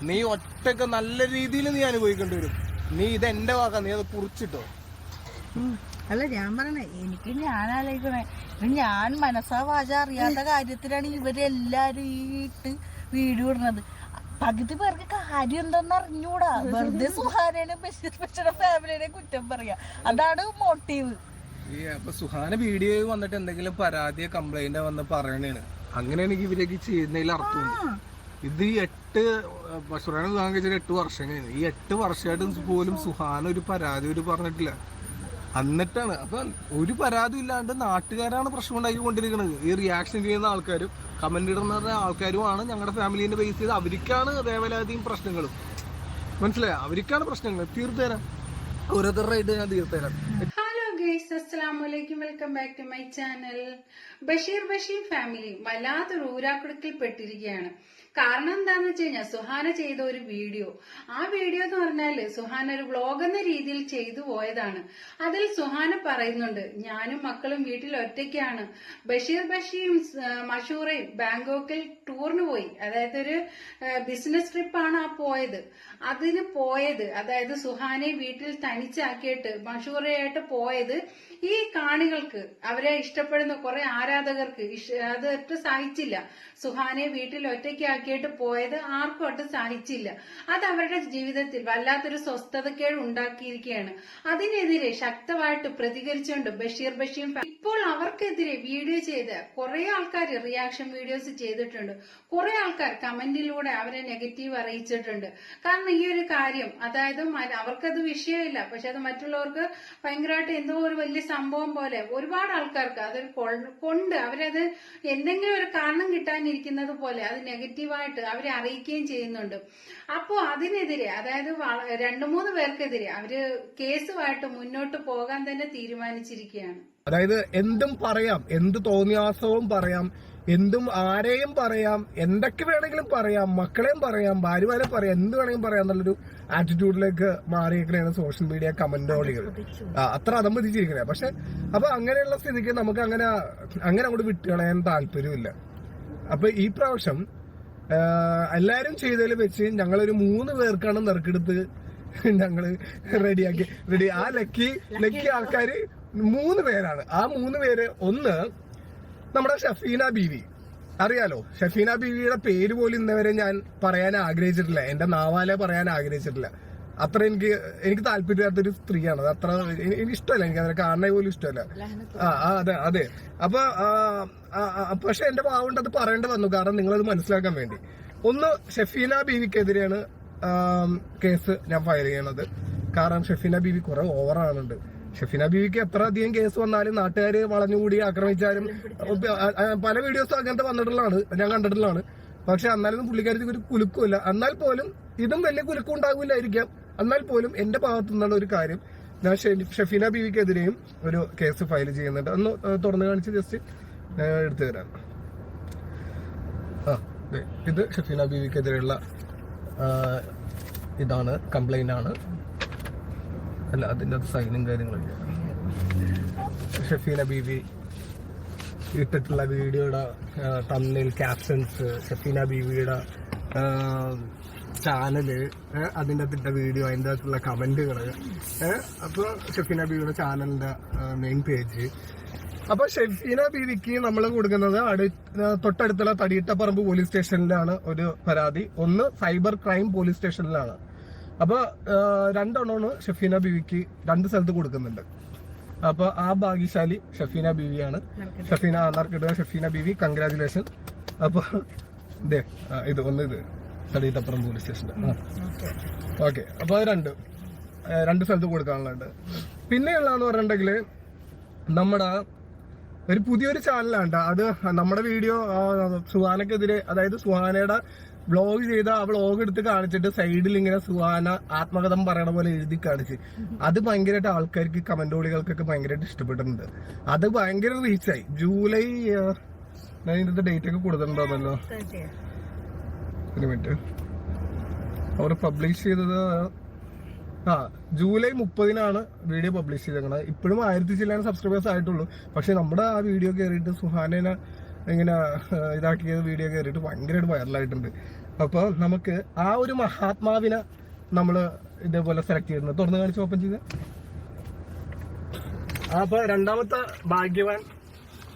നീ ഒറ്റക്ക് നല്ല രീതിയിൽ നീ അനുഭവിക്കേണ്ടി വരും. നീ ഇത് എന്റെ വാക്കാ, നീ അത് കുറിച്ചിട്ടോ. അല്ല ഞാൻ പറഞ്ഞേ, എനിക്ക് ഞാൻ ആലോചിക്കണേ, ഞാൻ മനസ്സാ വാച അറിയാത്ത കാര്യത്തിലാണ് ഇവരെല്ലാരും ഇട്ട് വീഡിയോ ഇടുന്നത്. പകുതി പേർക്ക് കാര്യം എന്താന്ന് അറിഞ്ഞൂടാ, വെറുതെ സുഹാനേനെ ബഷീർ ഫാമിലിനെ കുറ്റം പറയാ, അതാണ് മോട്ടീവ്. അപ്പൊ സുഹാന വീഡിയോ വന്നിട്ട് എന്തെങ്കിലും പരാതിയോ കംപ്ലൈന്റോ വന്ന് പറയണേണ്, അങ്ങനെയാണെങ്കിൽ ഇവരേക്ക് ചെയ്യുന്നതിൽ അർത്ഥമുണ്ട്. ഇത് ഈ 8 സുഹാന വിവാഹം കഴിച്ചിട്ട് 8 വർഷം കഴിഞ്ഞു. ഈ 8 വർഷമായിട്ട് പോലും സുഹാന ഒരു പരാതി ഒരു പറഞ്ഞിട്ടില്ല. എന്നിട്ടാണ് അപ്പൊ ഒരു പരാതി ഇല്ലാണ്ട് നാട്ടുകാരാണ് പ്രശ്നം ഉണ്ടാക്കിക്കൊണ്ടിരിക്കുന്നത്. ഈ റിയാക്ഷൻ ചെയ്യുന്ന ആൾക്കാരും കമന്റ് ഇടുന്ന ആൾക്കാരുമാണ് ഞങ്ങളുടെ ഫാമിലിന്റെ ബേസ് ചെയ്ത് അവർക്കാണ് വേവലാതിയും പ്രശ്നങ്ങളും. മനസ്സിലായോ? അവർക്കാണ് പ്രശ്നങ്ങൾ. തീർത്തുതരാം, ഓരോരുത്തരുടെ ഞാൻ തീർത്തുതരാം. അസ്സലാമലൈക്കും, welcome back to my channel. Basheer family വല്ലാത്തൊരു ഊരാക്കുടുക്കിൽ പെട്ടിരിക്കുകയാണ്. കാരണം എന്താന്ന് വെച്ച് കഴിഞ്ഞാൽ സുഹാന ചെയ്ത ഒരു വീഡിയോ, ആ വീഡിയോ എന്ന് പറഞ്ഞാല് സുഹാന ഒരു വ്ളോഗ് എന്ന രീതിയിൽ ചെയ്തു പോയതാണ്. അതിൽ സുഹാന പറയുന്നുണ്ട്, ഞാനും മക്കളും വീട്ടിൽ ഒറ്റയ്ക്കാണ്. ബഷീറും മഷൂറയും ബാങ്കോക്കിൽ ടൂറിന് പോയി, അതായത് ഒരു ബിസിനസ് ട്രിപ്പാണ് ആ പോയത്. അതിന് പോയത്, അതായത് സുഹാനെ വീട്ടിൽ തനിച്ചാക്കിയിട്ട് മഷൂറയായിട്ട് പോയത് ഈ കാണികൾക്ക്, അവരെ ഇഷ്ടപ്പെടുന്ന കുറെ ആരാധകർക്ക് അത് ഒട്ടും സഹിച്ചില്ല. സുഹാനെ വീട്ടിൽ ഒറ്റയ്ക്കാക്കിയിട്ട് പോയത് ആർക്കും ഒട്ടും സഹിച്ചില്ല. അത് അവരുടെ ജീവിതത്തിൽ വല്ലാത്തൊരു സ്വസ്ഥതക്കേട് ഉണ്ടാക്കിയിരിക്കുകയാണ്. അതിനെതിരെ ശക്തമായിട്ട് പ്രതികരിച്ചുകൊണ്ട് ബഷീർ ഇപ്പോൾ അവർക്കെതിരെ വീഡിയോ ചെയ്ത് കുറെ ആൾക്കാർ റിയാക്ഷൻ വീഡിയോസ് ചെയ്തിട്ടുണ്ട്. കുറെ ആൾക്കാർ കമന്റിലൂടെ അവരെ നെഗറ്റീവ് അറിയിച്ചിട്ടുണ്ട്. കാരണം ഈ ഒരു കാര്യം, അതായത് അവർക്കത് വിഷയമില്ല, പക്ഷെ അത് മറ്റുള്ളവർക്ക് ഭയങ്കരമായിട്ട് എന്തോ ഒരു വലിയ സംഭവം പോലെ ഒരുപാട് ആൾക്കാർക്ക് അതൊരു കൊണ്ട് അവരത് എന്തെങ്കിലും ഒരു കാരണം കിട്ടാനിരിക്കുന്നത് പോലെ അത് നെഗറ്റീവായിട്ട് അവരെ അറിയിക്കുകയും ചെയ്യുന്നുണ്ട്. അപ്പോ അതിനെതിരെ, അതായത് 2-3 പേർക്കെതിരെ അവര് കേസുമായിട്ട് മുന്നോട്ട് പോകാൻ തന്നെ തീരുമാനിച്ചിരിക്കുകയാണ്. അതായത് എന്തും പറയാം, എന്ത് തോന്നിയാസവും പറയാം, എന്തും ആരെയും പറയാം, എന്തൊക്കെ വേണമെങ്കിലും പറയാം, മക്കളെയും പറയാം, ഭാര്യമാരെ പറയാം, എന്ത് വേണമെങ്കിലും പറയാം എന്നുള്ളൊരു ആറ്റിറ്റ്യൂഡിലേക്ക് മാറിയിരിക്കണേണ് സോഷ്യൽ മീഡിയ കമന്റോളികൾ. അത്ര അതമ്പതിച്ചിരിക്കണേ. പക്ഷെ അപ്പൊ അങ്ങനെയുള്ള സ്ഥിതിക്ക് നമുക്ക് അങ്ങനെ അങ്ങോട്ട് വിട്ടുകളയാൻ താല്പര്യമില്ല. അപ്പൊ ഈ പ്രാവശ്യം എല്ലാരും ചെയ്തതിൽ വെച്ച് ഞങ്ങളൊരു 3 പേർക്കാണ് നറുക്കെടുത്ത് ഞങ്ങള് റെഡി. ആ ലക്കി ആൾക്കാര് 3 പേരാണ്. ആ 3 പേര്, ഒന്ന് നമ്മുടെ ഷഫീന ബീവി, അറിയാലോ. ഷഫീന ബീവിയുടെ പേര് പോലും ഇന്നവരെ ഞാൻ പറയാൻ ആഗ്രഹിച്ചിട്ടില്ല, എന്റെ നാവാലെ പറയാൻ ആഗ്രഹിച്ചിട്ടില്ല. അത്ര എനിക്ക് താല്പര്യമില്ലാത്തൊരു സ്ത്രീയാണ്. അത് അത്ര എനിക്ക് ഇഷ്ടമല്ല, എനിക്ക് അതിനെ കാണാൻ പോലും ഇഷ്ടമല്ല. അതെ. അപ്പൊ പക്ഷെ എന്റെ പാവുണ്ട് അത് പറയേണ്ടി വന്നു, കാരണം നിങ്ങളത് മനസ്സിലാക്കാൻ വേണ്ടി. ഒന്ന്, ഷഫീന ബീവിക്കെതിരെയാണ് കേസ് ഞാൻ ഫയൽ ചെയ്യണത്. കാരണം ഷഫീന ബീവി കുറെ ഓവറാണുണ്ട്. ഷഫീന ബീവിക്ക് എത്ര അധികം കേസ് വന്നാലും നാട്ടുകാര് വളഞ്ഞുകൂടി ആക്രമിച്ചാലും പല വീഡിയോസും അങ്ങനത്തെ വന്നിട്ടുള്ളതാണ്, ഞാൻ കണ്ടിട്ടുള്ളതാണ്. പക്ഷെ എന്നാലും പുള്ളിക്കാരിക്ക് ഒരു കുലുക്കുമില്ല. എന്നാൽ പോലും ഇതും വലിയ കുലുക്കം ഉണ്ടാകില്ലായിരിക്കാം. എന്നാൽ പോലും എന്റെ ഭാഗത്തു നിന്നുള്ള ഒരു കാര്യം, ഞാൻ ഷഫീന ബീവിക്കെതിരെയും ഒരു കേസ് ഫയൽ ചെയ്യുന്നുണ്ട്. ഒന്ന് തുറന്നു കാണിച്ച് ജസ്റ്റ് എടുത്തു തരാം. ഇത് ഷഫീന ബീവിക്കെതിരെയുള്ള ഇതാണ്, കംപ്ലൈന്റ് ആണ്. അല്ല, അതിൻ്റെ സൈനും കാര്യങ്ങളൊക്കെ. ഷഫീന ബീവി ഇട്ടിട്ടുള്ള വീഡിയോയുടെ തമ്മിൽ ക്യാപ്ഷൻസ്, ഷഫീന ബീവിയുടെ ചാനല്, അതിൻ്റെ അകത്തിട്ട വീഡിയോ, അതിൻ്റെ അകത്തുള്ള കമന്റുകള്. അപ്പൊ ഷഫീന ബീവിയുടെ ചാനലിന്റെ മെയിൻ പേജ്. അപ്പൊ ഷഫീന ബീവിക്ക് നമ്മൾ കൊടുക്കുന്നത് തൊട്ടടുത്തുള്ള തടിയിട്ടപ്പറമ്പ് പോലീസ് സ്റ്റേഷനിലാണ് ഒരു പരാതി, ഒന്ന് സൈബർ ക്രൈം പോലീസ് സ്റ്റേഷനിലാണ്. അപ്പൊ 2 എണ്ണമാണ് ഷഫീന ബീവിക്ക് 2 സ്ഥലത്ത് കൊടുക്കുന്നുണ്ട്. അപ്പൊ ആ ഭാഗ്യശാലി ഷഫീന ബീവിയാണ്. ഷഫീന ബീവി, കൺഗ്രാജുലേഷൻ. അപ്പൊ ഇത് തടിയിട്ടപ്പുറം പോലീസ് സ്റ്റേഷന്റെ. ഓക്കെ. അപ്പൊ അത് 2 സ്ഥലത്ത് കൊടുക്കാനുള്ളത്. പിന്നെയുള്ളതെന്ന് പറഞ്ഞിട്ടുണ്ടെങ്കിൽ നമ്മുടെ ഒരു പുതിയൊരു ചാനലാണ്. അത് നമ്മുടെ വീഡിയോ സുഹാനക്കെതിരെ, അതായത് സുഹാനയുടെ വ്ളോഗ് ചെയ്ത ആ വ്ളോഗ് എടുത്ത് കാണിച്ചിട്ട് സൈഡിൽ ഇങ്ങനെ സുഹാന ആത്മകഥം പറയണ പോലെ എഴുതി കാണിച്ച്, അത് ഭയങ്കരമായിട്ട് ആൾക്കാർക്ക് കമന്റോളികൾക്കൊക്കെ ഭയങ്കരമായിട്ട് ഇഷ്ടപ്പെട്ടിട്ടുണ്ട്. അത് ഭയങ്കര റീച്ചായി. ജൂലൈ ഞാൻ ഇതിന്റെ ഡേറ്റ് ഒക്കെ കൊടുത്തിട്ടുണ്ടോന്നല്ലോ, ഒരു മിനിറ്റ്. അവർ പബ്ലിഷ് ചെയ്തത് ജൂലൈ 30-നാണ് വീഡിയോ പബ്ലിഷ് ചെയ്തേക്കണത്. ഇപ്പോഴും 1000 ചില്ലാൻ സബ്സ്ക്രൈബേഴ്സ് ആയിട്ടുള്ളൂ. പക്ഷെ നമ്മുടെ ആ വീഡിയോ കയറിയിട്ട് സുഹാനേനെ ഇങ്ങനെ ഇതാക്കിയ വീഡിയോ കയറിയിട്ട് ഭയങ്കരമായിട്ട് വൈറലായിട്ടുണ്ട്. അപ്പൊ നമുക്ക് ആ ഒരു മഹാത്മാവിനെ നമ്മള് ഇതേപോലെ സെലക്ട് ചെയ്യുന്നത്. തുറന്നു കാണിച്ച് ഓപ്പൺ ചെയ്ത്. അപ്പൊ രണ്ടാമത്തെ ഭാഗ്യവാൻ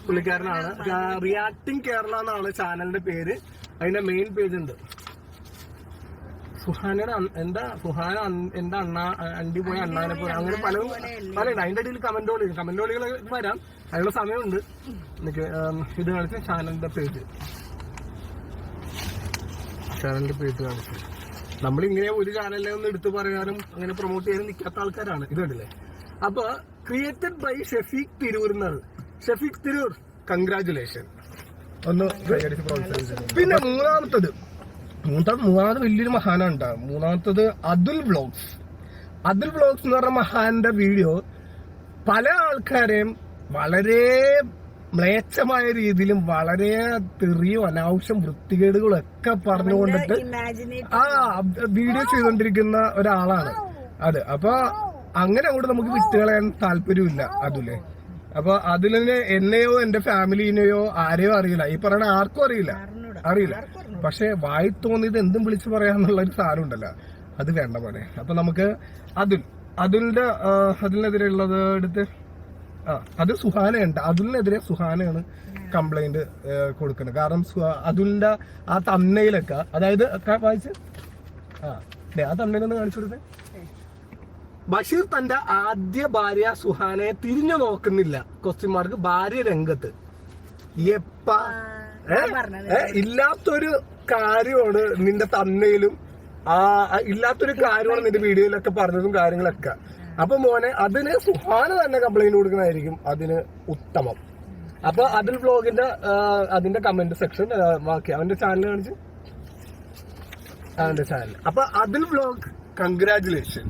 പുള്ളിക്കാരനാണ്. റിയാക്ടിങ് കേരള എന്നാണ് ചാനലിന്റെ പേര്. അതിന്റെ മെയിൻ പേജ് ഉണ്ട്. സുഹാനയുടെ സുഹാന എന്റെ അണ്ടി പോയ അണ്ണാനെ പോലെ അങ്ങനെ പലതും പലയുണ്ട്. അതിന്റെ ഇടയിൽ കമന്റോളികൾ വരാം. അതിനുള്ള സമയമുണ്ട്. എനിക്ക് ഇത് കാണിച്ച ചാനലിന്റെ പേജ് കാണിച്ചു. നമ്മളിങ്ങനെ ഒരു ചാനലിനെ ഒന്ന് എടുത്തു പറയാനും അങ്ങനെ പ്രൊമോട്ട് ചെയ്യാനും നിൽക്കാത്ത ആൾക്കാരാണ്. ഇത് കണ്ടില്ലേ? അപ്പൊ ക്രിയേറ്റഡ് ബൈ ഷെഫീഖ് തിരൂർ എന്നാണ്. ഷെഫീഖ് തിരൂർ, കൺഗ്രാറ്റുലേഷൻ. ഒന്ന് പ്രോത്സാഹിപ്പിച്ചു. പിന്നെ മൂന്നാമത് വലിയൊരു മഹാനാണ്. മൂന്നാമത്തത് അതുൽ വ്ളോഗ്സ്. അതുൽ വ്ളോഗ്സ് എന്ന് പറഞ്ഞ മഹാന്റെ വീഡിയോ പല ആൾക്കാരെയും വളരെ മ്ലേച്ഛമായ രീതിയിലും വളരെ തെറിയും അനാവശ്യം വൃത്തികേടുകളും ഒക്കെ പറഞ്ഞുകൊണ്ടിട്ട് വീഡിയോ ചെയ്തുകൊണ്ടിരിക്കുന്ന ഒരാളാണ് അത്. അപ്പൊ അങ്ങനെ അങ്ങോട്ട് നമുക്ക് വിട്ടുകളയാൻ താല്പര്യമില്ല അതുലെ. അപ്പൊ അതിലെ എന്നെയോ എന്റെ ഫാമിലിനെയോ ആരെയോ അറിയില്ല. ഈ പറയുന്ന ആർക്കും അറിയില്ല. പക്ഷെ വായി തോന്നിയത് എന്തും വിളിച്ചു പറയാന്നുള്ള ഒരു സാധനം ഉണ്ടല്ലോ, അത് വേണ്ട പോലെ. അപ്പൊ നമുക്ക് അതിനെതിരെയുള്ളത് എടുത്ത് അത് സുഹാനയുണ്ട്. അതുലിനെതിരെ സുഹാനയാണ് കംപ്ലൈന്റ് കൊടുക്കുന്നത്. കാരണം അതുലിന്റെ ആ തമ്മയിലൊക്കെ, അതായത് വായിച്ച് ആ തമ്മയിലൊന്ന് കാണിച്ചു കൊടുത്തേ. ബഷീർ തന്റെ ആദ്യ ഭാര്യ സുഹാനയെ തിരിഞ്ഞു നോക്കുന്നില്ല. ക്വസ്റ്റ്യൻമാർക്ക് ഭാര്യ രംഗത്ത്. ഇല്ലാത്തൊരു കാര്യമാണ് നിന്റെ തന്നയിലും ഇല്ലാത്തൊരു കാര്യമാണ് നിന്റെ വീഡിയോയിലൊക്കെ പറഞ്ഞതും കാര്യങ്ങളൊക്കെ. അപ്പൊ മോനെ അതിന് സുഹാന തന്നെ കംപ്ലൈന്റ് കൊടുക്കുന്നതായിരിക്കും അതിന് ഉത്തമം. അപ്പൊ അതിൽ വ്ലോഗിന്റെ അതിന്റെ കമന്റ് സെക്ഷൻ ബാക്കി അവന്റെ ചാനൽ കാണിച്ച് അവന്റെ ചാനൽ. അപ്പൊ അതിൽ വ്ലോഗ്, കൺഗ്രാറ്റുലേഷൻ.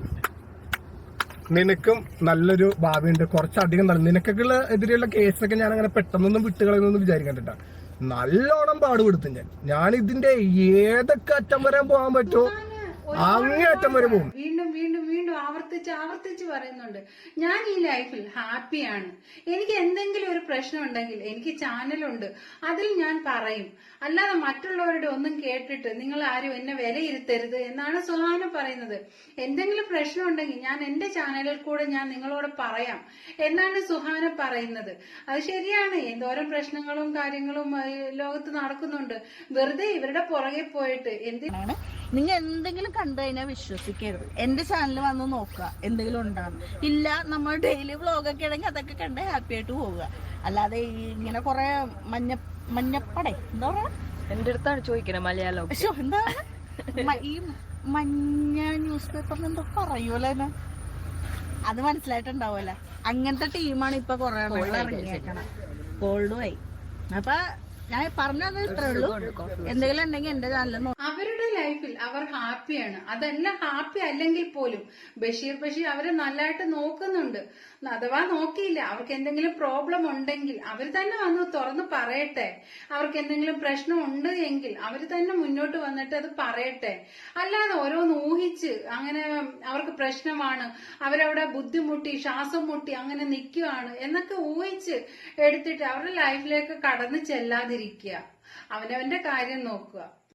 നിനക്കും നല്ലൊരു ഭാവിയുണ്ട്. കുറച്ചധികം നിനക്കൊക്കെ എതിരെയുള്ള കേസൊക്കെ ഞാൻ അങ്ങനെ പെട്ടെന്നൊന്നും വിട്ടുകളയൊന്നും വിചാരിക്കണ്ട. നല്ലോണം പാടുപെടുത്തും ഞാൻ ഇതിന്റെ ഏതൊക്കെ അറ്റം വരാൻ പോകാൻ പറ്റുമോ അങ്ങേ അറ്റം വരെ പോകും. വീണ്ടും വീണ്ടും വീണ്ടും ആവർത്തിച്ച് പറയുന്നുണ്ട്, ഞാൻ ഈ ലൈഫിൽ ഹാപ്പിയാണ്. എനിക്ക് എന്തെങ്കിലും ഒരു പ്രശ്നം ഉണ്ടെങ്കിൽ എനിക്ക് ചാനലുണ്ട്, അതിൽ ഞാൻ പറയും. അല്ലാതെ മറ്റുള്ളവരുടെ ഒന്നും കേട്ടിട്ട് നിങ്ങൾ ആരും എന്നെ വിലയിരുത്തരുത് എന്നാണ് സുഹാന പറയുന്നത്. എന്തെങ്കിലും പ്രശ്നം ഉണ്ടെങ്കിൽ ഞാൻ എന്റെ ചാനലിൽ കൂടെ ഞാൻ നിങ്ങളോട് പറയാം എന്നാണ് സുഹാന പറയുന്നത്. അത് ശരിയാണ്. എന്തോരം പ്രശ്നങ്ങളും കാര്യങ്ങളും ലോകത്ത് നടക്കുന്നുണ്ട്. വെറുതെ ഇവരുടെ പുറകെ പോയിട്ട് എന്തിനാണ്? നിങ്ങൾ എന്തെങ്കിലും കണ്ടു കഴിഞ്ഞാൽ വിശ്വസിക്കരുത്. എന്റെ ചാനൽ വന്ന് നോക്കുക, എന്തെങ്കിലും ഉണ്ടാകും. ഇല്ല, നമ്മൾ ഡെയിലി വ്ളോഗൊക്കെ ആണെങ്കിൽ അതൊക്കെ കണ്ട് ഹാപ്പി ആയിട്ട് പോവുക. അല്ലാതെ ഇങ്ങനെ കുറെ മഞ്ഞപ്പടേ എന്താ പറയാ, എന്റെ അടുത്താണ് ചോദിക്കണേ മലയാളം. എന്താ ഈ മഞ്ഞ ന്യൂസ് പേപ്പറിന് എന്തോ പറയൂല, അത് മനസ്സിലായിട്ടുണ്ടാവുമല്ലോ. അങ്ങനത്തെ ടീമാണ് ഇപ്പൊ കുറെ ഇറങ്ങിയേക്കണം. കോൾഡുമായി. അപ്പൊ ഞാൻ പറഞ്ഞത് ഇത്രേ ഉള്ളൂ. എന്തെങ്കിലും ഉണ്ടെങ്കിൽ എന്റെ ചാനൽ അവരുടെ ലൈഫിൽ അവർ ഹാപ്പിയാണ്. അതെല്ലാം ഹാപ്പി അല്ലെങ്കിൽ പോലും ബഷീർ അവരെ നല്ലതായിട്ട് നോക്കുന്നുണ്ട്. അഥവാ നോക്കിയില്ല, അവർക്ക് എന്തെങ്കിലും പ്രോബ്ലം ഉണ്ടെങ്കിൽ അവർ തന്നെ വന്ന് തുറന്ന് പറയട്ടെ. അവർക്ക് എന്തെങ്കിലും പ്രശ്നം ഉണ്ട് എങ്കിൽ അവർ തന്നെ മുന്നോട്ട് വന്നിട്ട് അത് പറയട്ടെ. അല്ലാതെ ഓരോന്ന് ഊഹിച്ച് അങ്ങനെ അവർക്ക് പ്രശ്നമാണ്, അവരവിടെ ബുദ്ധിമുട്ടി ശ്വാസം മുട്ടി അങ്ങനെ നിൽക്കുകയാണ് എന്നൊക്കെ ഊഹിച്ച് എടുത്തിട്ട് അവരുടെ ലൈഫിലേക്ക് കടന്നു ചെല്ലാതിരിക്കുക. അവനവന്റെ കാര്യം നോക്കുക.